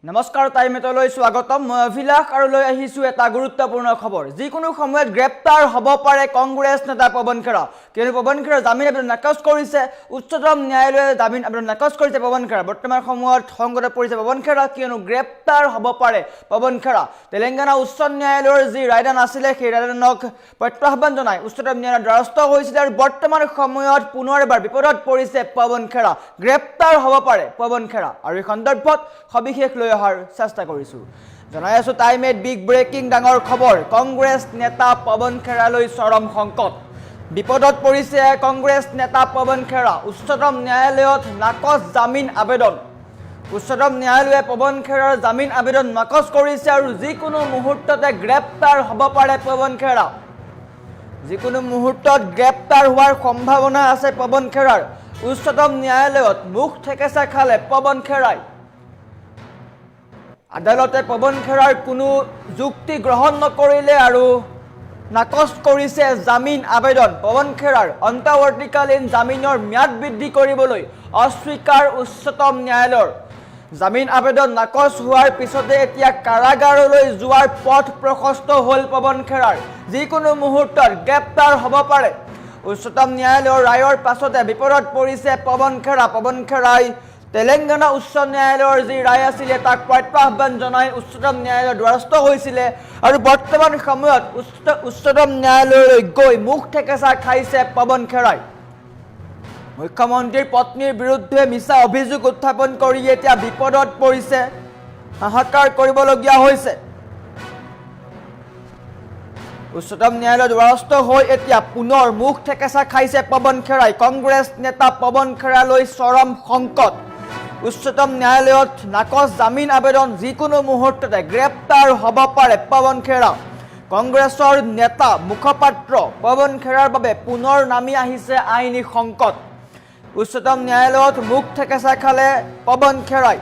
নমস্কাৰ টাইমেটলৈ স্বাগতম মই অভিলাষ আৰু লৈ আহিছো এটা গুৰুত্বপূৰ্ণ খবৰ যিকোনো সময়ত গ্ৰেপ্তাৰ হ'ব পাৰে কংগ্ৰেছ নেতা পৱন খেৰা কিয়নো পৱন খেৰা জামিন আবেদন নাকচ কৰিছে উচ্চতম ন্যায়ালয়ে জামিন আবেদন নাকচ কৰিছে পৱন খেৰা বৰ্তমান সময়ত সংকটত পৰিছে পৱন খেৰা কিয়নো গ্ৰেপ্তাৰ হ'ব পাৰে পৱন খেৰা তেলেংগানা উচ্চ ন্যায়ালয়ৰ যি ৰায়দান আছিলে সেই ৰায়দানক প্ৰত্যাহ্বান জনাই উচ্চতম ন্যায়ালয়ৰ দ্বাৰস্থ হৈছিল আৰু বৰ্তমান সময়ত পুনৰ এবাৰ বিপদত পৰিছে পৱন খেৰা গ্ৰেপ্তাৰ হ'ব পাৰে পৱন খেৰা আৰু এই সন্দৰ্ভত সবিশেষ লৈ অহাৰ চেষ্টা কৰিছো জনাই আছো টাইমেট বিগ ব্ৰেকিং ডাঙৰ খবৰ কংগ্ৰেছ নেতা পৱন খেৰালৈ চৰম সংকট বিপদত পৰিছে কংগ্ৰেছ নেতা পৱন খেৰা উচ্চতম ন্যায়ালয়ত নাকচ জামিন আবেদন উচ্চতম ন্যায়ালয়ে পৱন খেৰাৰ জামিন আবেদন নাকচ কৰিছে আৰু যিকোনো মুহূৰ্ততে গ্ৰেপ্তাৰ হ'ব পাৰে পৱন খেৰা যিকোনো মুহূৰ্তত গ্ৰেপ্তাৰ হোৱাৰ সম্ভাৱনা আছে পৱন খেৰাৰ উচ্চতম ন্যায়ালয়ত মুখ ঠেকেচা খালে পৱন খেৰাই আদালতে পৱন খেৰাৰ কোনো যুক্তি গ্ৰহণ নকৰিলে আৰু নাকচ কৰিছে জামিন আবেদন পৱন খেৰাৰ অন্তৱৰ্তীকালীন জামিনৰ ম্যাদ বৃদ্ধি কৰিবলৈ অস্বীকাৰ উচ্চতম ন্যায়ালয়ৰ জামিন আবেদন নাকচ হোৱাৰ পিছতে এতিয়া কাৰাগাৰলৈ যোৱাৰ পথ প্ৰশস্ত হ'ল পৱন খেৰাৰ যিকোনো মুহূৰ্তত গ্ৰেপ্তাৰ হ'ব পাৰে উচ্চতম ন্যায়ালয়ৰ ৰায়ৰ পাছতে বিপদত পৰিছে পৱন খেৰাই তেলেংগানা উচ্চ ন্যায়ালয়ৰ যি ৰায় আছিলে তাক প্ৰত্যাহ্বান জনাই উচ্চতম ন্যায়ালয়ৰ দ্বাৰস্থ হৈছিলে আৰু বৰ্তমান সময়ত উচ্চতম ন্যায়ালয়লৈ গৈ মুখ ঠেকেচা খাইছে পৱন খেৰাই মুখ্যমন্ত্ৰীৰ পত্নীৰ বিৰুদ্ধে মিছা অভিযোগ উত্থাপন কৰি এতিয়া বিপদত পৰিছে হাহাকাৰ কৰিবলগীয়া হৈছে উচ্চতম ন্যায়ালয়ৰ দ্বাৰস্থ হৈ এতিয়া পুনৰ মুখ ঠেকেচা খাইছে পৱন খেৰাই কংগ্ৰেছ নেতা পৱন খেৰালৈ চৰম সংকট উচ্চতম ন্যায়ালয়ত নাকচ জামিন আবেদন যিকোনো মুহূৰ্ততে গ্ৰেপ্তাৰ হ'ব পাৰে পৱন খেৰা কংগ্ৰেছৰ নেতা মুখপাত্ৰ পৱন খেৰাৰ বাবে পুনৰ নামি আহিছে আইনী সংকট উচ্চতম ন্যায়ালয়ত মুখ ঠেকেচা খালে পৱন খেৰাই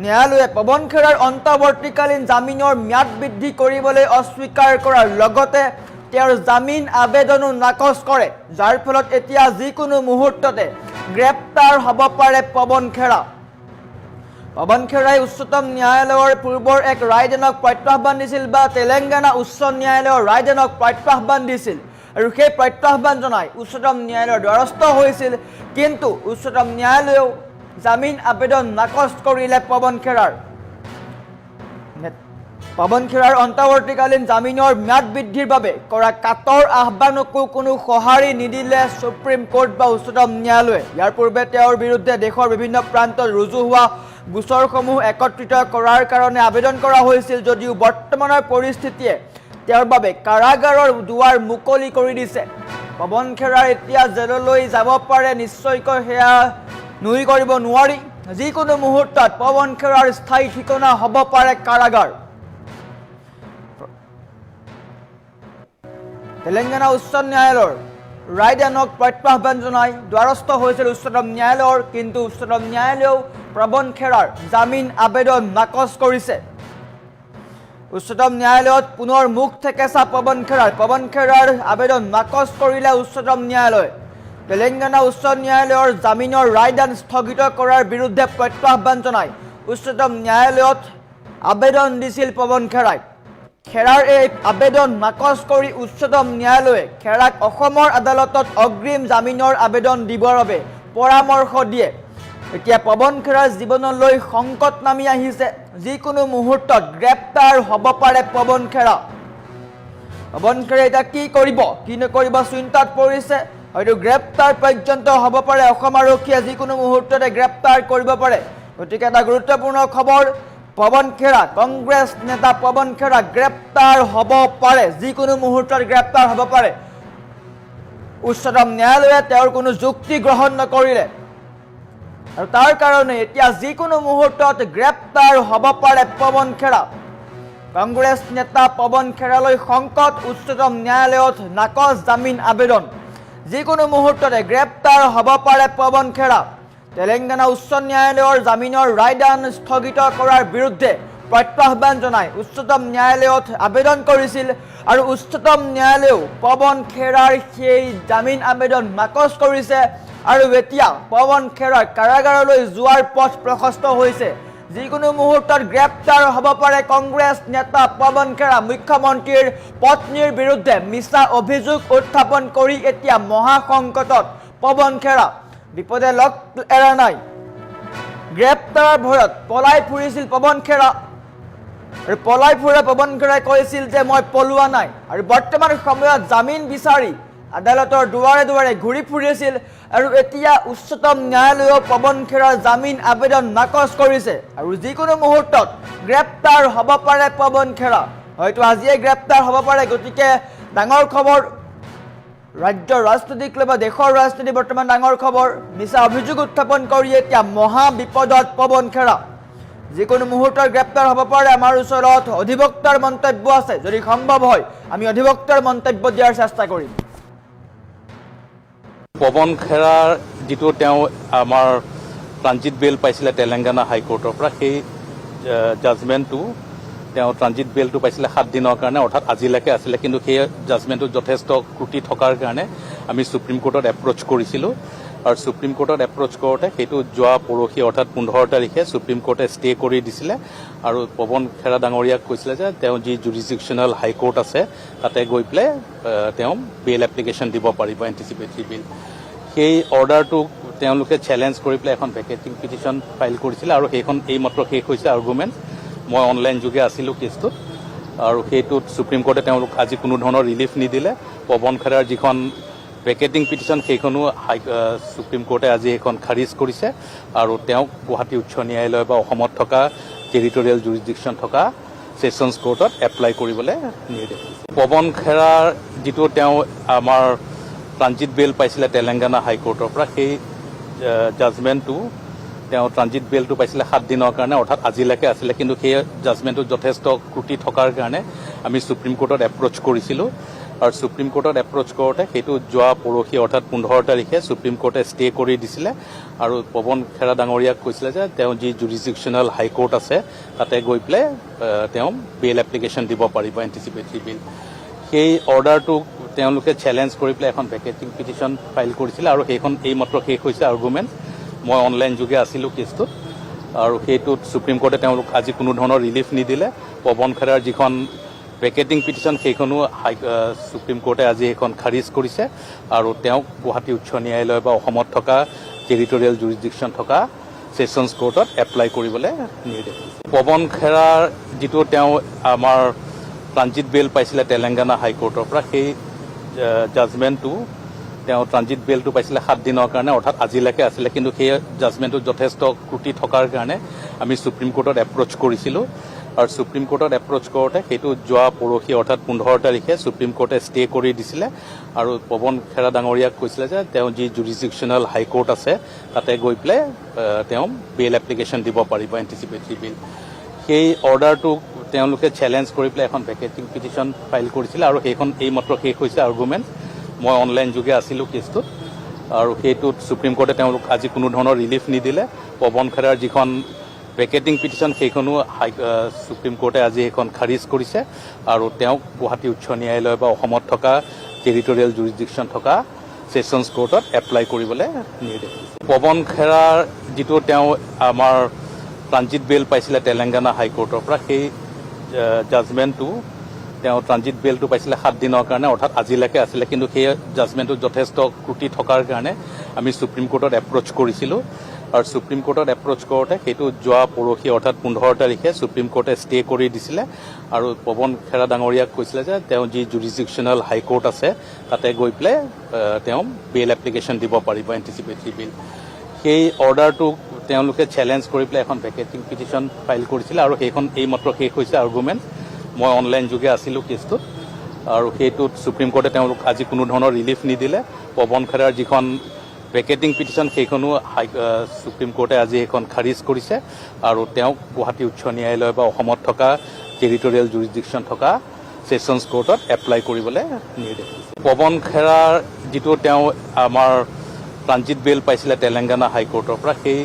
ন্যায়ালয়ে পৱন খেৰাৰ অন্তৱৰ্তীকালীন জামিনৰ ম্যাদ বৃদ্ধি কৰিবলৈ অস্বীকাৰ কৰাৰ লগতে তেওঁৰ জামিন আবেদনো নাকচ কৰে যাৰ ফলত এতিয়া যিকোনো মুহূৰ্ততে গ্ৰেপ্তাৰ হ'ব পাৰে পৱন খেৰাই উচ্চতম ন্যায়ালয়ৰ পূৰ্বৰ এক ৰায়দানক প্ৰত্যাহ্বান দিছিল বা তেলেংগানা উচ্চ ন্যায়ালয়ৰ ৰায়দানক প্ৰত্যাহ্বান দিছিল আৰু সেই প্ৰত্যাহ্বান জনাই উচ্চতম ন্যায়ালয়ৰ দ্বাৰস্থ হৈছিল কিন্তু উচ্চতম ন্যায়ালয়েও জামিন আবেদন নাকচ কৰিলে পৱন খেৰাৰ অন্তৱৰ্তীকালীন জামিনৰ ম্যাদ বৃদ্ধিৰ বাবে কৰা কাটৰ আহ্বানকো কোনো সঁহাৰি নিদিলে সুপ্ৰিম কোৰ্ট বা উচ্চতম ন্যায়ালয়ে ইয়াৰ পূৰ্বে তেওঁৰ বিৰুদ্ধে দেশৰ বিভিন্ন প্ৰান্তত ৰুজু হোৱা গোচৰসমূহ একত্ৰিত কৰাৰ কাৰণে আবেদন কৰা হৈছিল যদিও বৰ্তমানৰ পৰিস্থিতিয়ে তেওঁৰ বাবে কাৰাগাৰৰ দুৱাৰ মুকলি কৰি দিছে পৱন খেৰাৰ এতিয়া জেললৈ যাব পাৰে নিশ্চয়কৈ সেয়া নুই কৰিব নোৱাৰি যিকোনো মুহূৰ্তত পৱন খেৰাৰ স্থায়ী ঠিকনা হ'ব পাৰে কাৰাগাৰ তেলেংগানা উচ্চ ন্যায়ালয়ৰ ৰায়দানক প্ৰত্যাহ্বান জনাই দ্বাৰস্থ হৈছিল উচ্চতম ন্যায়ালয়ৰ কিন্তু উচ্চতম ন্যায়ালয়েও পৱন খেৰাৰ জামিন আবেদন নাকচ কৰিছে উচ্চতম ন্যায়ালয়ত পুনৰ মুখ ঠেকেচা পৱন খেৰাৰ আবেদন নাকচ কৰিলে উচ্চতম ন্যায়ালয়ে তেলেংগানা উচ্চ ন্যায়ালয়ৰ জামিনৰ ৰায়দান স্থগিত কৰাৰ বিৰুদ্ধে প্ৰত্যাহ্বান জনাই উচ্চতম ন্যায়ালয়ত আবেদন দিছিল পৱন খেৰাৰ এই আবেদন নাকচ কৰি উচ্চতম ন্যায়ালয়ে খেৰাক অসমৰ আদালতত অগ্ৰিম জামিনৰ আবেদন দিবৰ বাবে পৰামৰ্শ দিয়ে এতিয়া পৱন খেৰাৰ জীৱনলৈ সংকট নামি আহিছে যিকোনো মুহূৰ্তত গ্ৰেপ্তাৰ হ'ব পাৰে পৱন খেৰাই এতিয়া কি কৰিব কি নকৰিব চিন্তাত পৰিছে হয়তো গ্ৰেপ্তাৰ পৰ্যন্ত হ'ব পাৰে অসম আৰক্ষীয়ে যিকোনো মুহূৰ্ততে গ্ৰেপ্তাৰ কৰিব পাৰে গতিকে এটা গুৰুত্বপূৰ্ণ খবৰ পৱন খেৰা কংগ্ৰেছ নেতা পৱন খেৰা গ্ৰেপ্তাৰ হ'ব পাৰে যিকোনো মুহূৰ্তত গ্ৰেপ্তাৰ হ'ব পাৰে উচ্চতম ন্যায়ালয়ে তেওঁৰ কোনো যুক্তি গ্ৰহণ নকৰিলে আৰু তাৰ কাৰণে এতিয়া যিকোনো মুহূৰ্তত গ্ৰেপ্তাৰ হ'ব পাৰে পৱন খেৰা কংগ্ৰেছ নেতা পৱন খেৰালৈ সংকট উচ্চতম ন্যায়ালয়ত নাকচ জামিন আবেদন যিকোনো মুহূৰ্ততে গ্ৰেপ্তাৰ হ'ব পাৰে পৱন খেৰা তেলেংগানা উচ্চ ন্যায়ালয়ৰ জামিনৰ ৰায়দান স্থগিত কৰাৰ বিৰুদ্ধে প্ৰত্যাহ্বান জনাই উচ্চতম ন্যায়ালয়ত আবেদন কৰিছিল আৰু উচ্চতম ন্যায়ালয়েও পৱন খেৰাৰ সেই জামিন আবেদন নাকচ কৰিছে আৰু এতিয়া পৱন খেৰাৰ কাৰাগাৰলৈ যোৱাৰ পথ প্ৰশস্ত হৈছে যিকোনো মুহূৰ্তত গ্ৰেপ্তাৰ হ'ব পাৰে কংগ্ৰেছ নেতা পৱন খেৰা মুখ্যমন্ত্ৰীৰ পত্নীৰ বিৰুদ্ধে মিছা অভিযোগ উত্থাপন কৰি এতিয়া মহাসংকটত পৱন খেৰা বিপদে লগ এৰা নাই গ্ৰেপ্তাৰৰ ভয়ত পলাই ফুৰিছিল পৱন খেৰা আৰু পলাই ফুৰা পৱন খেৰাই কৈছিল যে মই পলোৱা নাই আৰু বৰ্তমান সময়ত জামিন বিচাৰি আদালতৰ দুৱাৰে দুৱাৰে ঘূৰি ফুৰিছিল আৰু এতিয়া উচ্চতম ন্যায়ালয়েও পৱন খেৰাৰ জামিন আবেদন নাকচ কৰিছে আৰু যিকোনো মুহূৰ্তত গ্ৰেপ্তাৰ হ'ব পাৰে পৱন খেৰা হয়তো আজিয়ে গ্ৰেপ্তাৰ হ'ব পাৰে গতিকে ডাঙৰ খবৰ ৰাজ্যৰ ৰাজনীতিক লৈ বা দেশৰ ৰাজনীতি বৰ্তমান ডাঙৰ খবৰ মিছা অভিযোগ উত্থাপন কৰি এতিয়া মহা বিপদত পৱন খেৰা যিকোনো মুহূৰ্তত গ্ৰেপ্তাৰ হ'ব পাৰে আমাৰ ওচৰত অধিবক্তাৰ মন্তব্য আছে যদি সম্ভৱ হয় আমি অধিবক্তাৰ মন্তব্য দিয়াৰ চেষ্টা কৰিম পৱন খেৰাৰ যিটো তেওঁ আমাৰ ট্ৰানজিট বেল পাইছিলে তেলেংগানা হাইকোৰ্টৰ পৰা সেই জাজমেণ্টটো তেওঁ ট্ৰানজিট বেলটো পাইছিলে 7 দিনৰ কাৰণে অৰ্থাৎ আজিলৈকে আছিলে কিন্তু সেই জাজমেণ্টটোত যথেষ্ট ত্ৰুটি থকাৰ কাৰণে আমি সুপ্ৰিম কোৰ্টত এপ্ৰ'চ কৰিছিলোঁ আৰু সুপ্ৰিম কোৰ্টত এপ্ৰ'চ কৰোঁতে সেইটো যোৱা পৰহি অৰ্থাৎ 15 তাৰিখে সুপ্ৰিম কোৰ্টে ষ্টে কৰি দিছিলে আৰু পৱন খেৰা ডাঙৰীয়াক কৈছিলে যে তেওঁ যি জুৰিডিকশ্যনেল হাইকোৰ্ট আছে তাতে গৈ পেলাই তেওঁ বেল এপ্লিকেশ্যন দিব পাৰিব এণ্টিচিপেটৰী বিল সেই অৰ্ডাৰটোক তেওঁলোকে চেলেঞ্জ কৰি পেলাই এখন ভেকেটিং পিটিশ্যন ফাইল কৰিছিলে আৰু সেইখন এইমাত্ৰ শেষ হৈছে আৰ্গুমেণ্ট মই অনলাইন যোগে আছিলোঁ কেছটোত আৰু সেইটোত সুপ্ৰিম কোৰ্টে তেওঁলোক আজি কোনো ধৰণৰ ৰিলিফ নিদিলে পৱন খেৰাৰ যিখন ভেকেটিং পিটিশ্যন সেইখনো সুপ্ৰিম কোৰ্টে আজি সেইখন খাৰিজ কৰিছে আৰু তেওঁক গুৱাহাটী উচ্চ ন্যায়ালয় বা অসমত থকা টেৰিটৰিয়েল জুৰিডিকশ্যন থকা ছেছনছ কোৰ্টত এপ্লাই কৰিবলৈ নিৰ্দেশ দিছে পৱন খেৰাৰ যিটো তেওঁ আমাৰ ট্ৰানজিট বেল পাইছিলে তেলেংগানা হাইকোৰ্টৰ পৰা সেই জাজমেণ্টটো তেওঁ ট্ৰানজিট বেলটো পাইছিলে 7 দিনৰ কাৰণে অৰ্থাৎ আজিলৈকে আছিলে কিন্তু সেই জাজমেণ্টটোত যথেষ্ট ত্ৰুটি থকাৰ কাৰণে আমি সুপ্ৰিম কোৰ্টত এপ্ৰ'চ কৰিছিলোঁ আৰু সুপ্ৰিম কোৰ্টত এপ্ৰ'চ কৰোঁতে সেইটো যোৱা পৰহি অৰ্থাৎ 15 তাৰিখে সুপ্ৰিম কোৰ্টে ষ্টে কৰি দিছিলে আৰু পৱন খেৰা ডাঙৰীয়াক কৈছিলে যে তেওঁ যি জুৰিডিকশ্যনেল হাইকোৰ্ট আছে তাতে গৈ পেলাই তেওঁ বেল এপ্লিকেশ্যন দিব পাৰিব এণ্টিচিপেটৰী বিল সেই অৰ্ডাৰটোক তেওঁলোকে চেলেঞ্জ কৰি পেলাই এখন ভেকেটিং পিটিশ্যন ফাইল কৰিছিলে আৰু সেইখন এইমাত্ৰ শেষ হৈছে আৰ্গুমেণ্ট মই অনলাইন যোগে আছিলোঁ কেছটোত আৰু সেইটোত সুপ্ৰিম কোৰ্টে তেওঁলোক আজি কোনো ধৰণৰ ৰিলিফ নিদিলে পৱন খেৰাৰ যিখন ভেকেটিং পিটিশ্যন সেইখনো সুপ্ৰিম কোৰ্টে আজি সেইখন খাৰিজ কৰিছে আৰু তেওঁক গুৱাহাটী উচ্চ ন্যায়ালয় বা অসমত থকা টেৰিটৰিয়েল জুৰিডিকশ্যন থকা ছেছনছ কোৰ্টত এপ্লাই কৰিবলৈ নিৰ্দেশ দিছে পৱন খেৰাৰ যিটো তেওঁ আমাৰ ট্ৰানজিট বেল পাইছিলে তেলেংগানা হাইকোৰ্টৰ পৰা সেই জাজমেণ্টটো তেওঁ ট্ৰানজিট বেলটো পাইছিলে 7 দিনৰ কাৰণে অৰ্থাৎ আজিলৈকে আছিলে কিন্তু সেই জাজমেণ্টটোত যথেষ্ট ত্ৰুটি থকাৰ কাৰণে আমি সুপ্ৰিম কোৰ্টত এপ্ৰ'চ কৰিছিলোঁ আৰু সুপ্ৰিম কোৰ্টত এপ্ৰ'চ কৰোঁতে সেইটো যোৱা পৰহি অৰ্থাৎ 15 তাৰিখে সুপ্ৰিম কোৰ্টে ষ্টে কৰি দিছিলে আৰু পৱন খেৰা ডাঙৰীয়াক কৈছিলে যে তেওঁ যি জুৰিডিকশ্যনেল হাইকোৰ্ট আছে তাতে গৈ পেলাই তেওঁ বেল এপ্লিকেশ্যন দিব পাৰিব এণ্টিচিপেটৰী বিল সেই অৰ্ডাৰটোক তেওঁলোকে চেলেঞ্জ কৰি পেলাই এখন ভেকেটিং পিটিশ্যন ফাইল কৰিছিলে আৰু সেইখন এইমাত্ৰ শেষ হৈছে আৰ্গুমেণ্ট মই অনলাইন যোগে আছিলোঁ কেছটোত আৰু সেইটোত সুপ্ৰিম কোৰ্টে তেওঁলোক আজি কোনো ধৰণৰ ৰিলিফ নিদিলে পৱন খেৰাৰ যিখন ভেকেটিং পিটিশ্যন সেইখনো সুপ্ৰিম কোৰ্টে আজি সেইখন খাৰিজ কৰিছে আৰু তেওঁক গুৱাহাটী উচ্চ ন্যায়ালয় বা অসমত থকা টেৰিটৰিয়েল জুৰিডিকশ্যন থকা ছেছনছ কোৰ্টত এপ্লাই কৰিবলৈ নিৰ্দেশ দিছে পৱন খেৰাৰ যিটো তেওঁ আমাৰ ট্ৰানজিট বেল পাইছিলে তেলেংগানা হাইকোৰ্টৰ পৰা সেই জাজমেণ্টটো তেওঁ ট্ৰানজিট বেলটো পাইছিলে 7 দিনৰ কাৰণে অৰ্থাৎ আজিলৈকে আছিলে কিন্তু সেই জাজমেণ্টটোত যথেষ্ট ত্ৰুটি থকাৰ কাৰণে আমি সুপ্ৰিম কোৰ্টত এপ্ৰ'চ কৰিছিলোঁ আৰু সুপ্ৰিম কোৰ্টত এপ্ৰ'চ কৰোঁতে সেইটো যোৱা পৰহি অৰ্থাৎ 15 তাৰিখে সুপ্ৰিম কোৰ্টে ষ্টে কৰি দিছিলে আৰু পৱন খেৰা ডাঙৰীয়াক কৈছিলে যে তেওঁ যি জুৰিডিকশ্যনেল হাইকোৰ্ট আছে তাতে গৈ পেলাই তেওঁ বেল এপ্লিকেশ্যন দিব পাৰিব এণ্টিচিপেটৰী বিল সেই অৰ্ডাৰটোক তেওঁলোকে চেলেঞ্জ কৰি পেলাই এখন ভেকেটিং পিটিশ্যন ফাইল কৰিছিলে আৰু সেইখন এইমাত্ৰ শেষ হৈছে আৰ্গুমেণ্ট মই অনলাইন যোগে আছিলোঁ কেছটোত আৰু সেইটোত সুপ্ৰিম কোৰ্টে তেওঁলোক আজি কোনো ধৰণৰ ৰিলিফ নিদিলে পৱন খেৰাৰ যিখন ভেকেটিং পিটিশ্যন সেইখনো সুপ্ৰিম কোৰ্টে আজি সেইখন খাৰিজ কৰিছে আৰু তেওঁক গুৱাহাটী উচ্চ ন্যায়ালয় বা অসমত থকা টেৰিটৰিয়েল জুৰিডিকশ্যন থকা ছেছনছ কোৰ্টত এপ্লাই কৰিবলৈ নিৰ্দেশ দিছে পৱন খেৰাৰ যিটো তেওঁ আমাৰ ট্ৰানজিট বেল পাইছিলে তেলেংগানা হাইকোৰ্টৰ পৰা সেই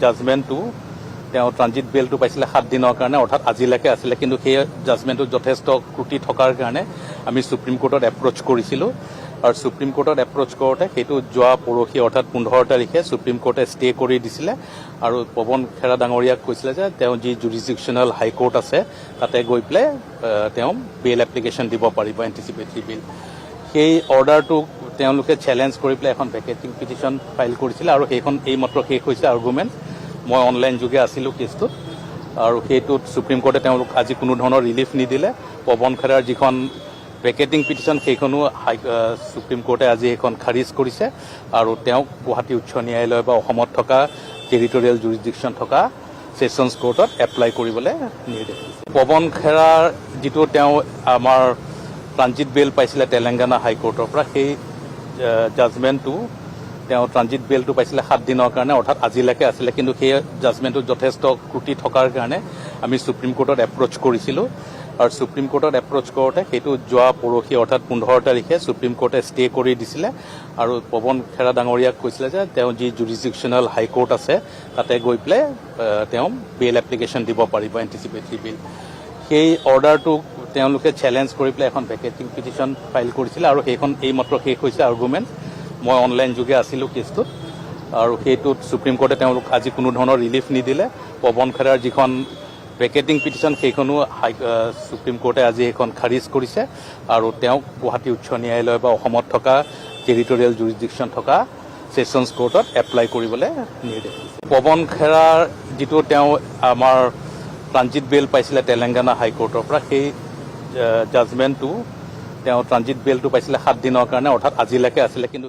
জাজমেণ্টটো তেওঁ ট্ৰানজিট বেলটো পাইছিলে 7 দিনৰ কাৰণে অৰ্থাৎ আজিলৈকে আছিলে কিন্তু সেই জাজমেণ্টটোত যথেষ্ট ত্ৰুটি থকাৰ কাৰণে আমি সুপ্ৰিম কোৰ্টত এপ্ৰ'চ কৰিছিলোঁ আৰু সুপ্ৰিম কোৰ্টত এপ্ৰ'চ কৰোঁতে সেইটো যোৱা পৰহি অৰ্থাৎ 15 তাৰিখে সুপ্ৰিম কোৰ্টে ষ্টে কৰি দিছিলে আৰু পৱন খেৰা ডাঙৰীয়াক কৈছিলে যে তেওঁ যি জুৰিডিকশ্যনেল হাইকোৰ্ট আছে তাতে গৈ পেলাই তেওঁ বেইল এপ্লিকেশ্যন দিব পাৰিব এণ্টিচিপেটৰী বেইল। সেই অৰ্ডাৰটো তেওঁলোকে চেলেঞ্জ কৰি পেলাই এখন ভেকেটিং পিটিশ্যন ফাইল কৰিছিলে আৰু সেইখন এইমাত্ৰ শেষ হৈছে আৰ্গুমেণ্ট। মই অনলাইন যোগে আছিলোঁ কেছটোত আৰু সেইটোত সুপ্ৰিম কোৰ্টে তেওঁলোক আজি কোনো ধৰণৰ ৰিলিফ নিদিলে। পৱন খেৰাৰ যিখন ভেকেটিং পিটিশ্যন সেইখনো সুপ্ৰিম কোৰ্টে আজি সেইখন খাৰিজ কৰিছে আৰু তেওঁক গুৱাহাটী উচ্চ ন্যায়ালয় বা অসমত থকা টেৰিটৰিয়েল জুৰিডিকশ্যন থকা ছেছনছ কোৰ্টত এপ্লাই কৰিবলৈ নিৰ্দেশ দিছে। পৱন খেৰাৰ যিটো তেওঁ আমাৰ ট্ৰানজিট বেইল পাইছিলে তেলেংগানা হাইকোৰ্টৰ পৰা, সেই জাজমেণ্টটো তেওঁ ট্ৰানজিট বেইলটো পাইছিলে 7 দিনৰ কাৰণে, অৰ্থাৎ আজিলৈকে আছিলে। কিন্তু সেই জাজমেণ্টটোত যথেষ্ট ক্ৰুটি থকাৰ কাৰণে আমি সুপ্ৰিম কোৰ্টত এপ্ৰ'চ কৰিছিলোঁ আৰু সুপ্ৰিম কোৰ্টত এপ্ৰ'চ কৰোঁতে সেইটো যোৱা পৰহি অৰ্থাৎ 15 তাৰিখে সুপ্ৰিম কোৰ্টে ষ্টে কৰি দিছিলে আৰু পৱন খেৰা ডাঙৰীয়াক কৈছিলে যে তেওঁ যি জুৰিডিকশ্যনেল হাইকোৰ্ট আছে তাতে গৈ পেলাই তেওঁ বেইল এপ্লিকেশ্যন দিব পাৰিব এণ্টিচিপেটৰী বেইল। সেই অৰ্ডাৰটো তেওঁলোকে চেলেঞ্জ কৰি পেলাই এখন ভেকেটিং পিটিশ্যন ফাইল কৰিছিলে আৰু সেইখন এইমাত্ৰ শেষ হৈছে আৰ্গুমেণ্ট। মই অনলাইন যোগে আছিলোঁ কেছটোত আৰু সেইটোত সুপ্ৰিম কোৰ্টে তেওঁলোক আজি কোনো ধৰণৰ ৰিলিফ নিদিলে। পৱন খেৰাৰ যিখন ভেকেটিং পিটিশ্যন সেইখনো সুপ্ৰিম কোৰ্টে আজি সেইখন খাৰিজ কৰিছে আৰু তেওঁক গুৱাহাটী উচ্চ ন্যায়ালয় বা অসমত থকা টেৰিটৰিয়েল জুৰিডিকশ্যন থকা ছেছনছ কোৰ্টত এপ্লাই কৰিবলৈ নিৰ্দেশ দিছে। পৱন খেৰাৰ যিটো তেওঁ আমাৰ ট্ৰানজিট বেইল পাইছিলে তেলেংগানা হাইকোৰ্টৰ পৰা, সেই জাজমেণ্টটো তেওঁ ট্ৰানজিট বেইলটো পাইছিলে 7 দিনৰ কাৰণে, অৰ্থাৎ আজিলৈকে আছিলে। কিন্তু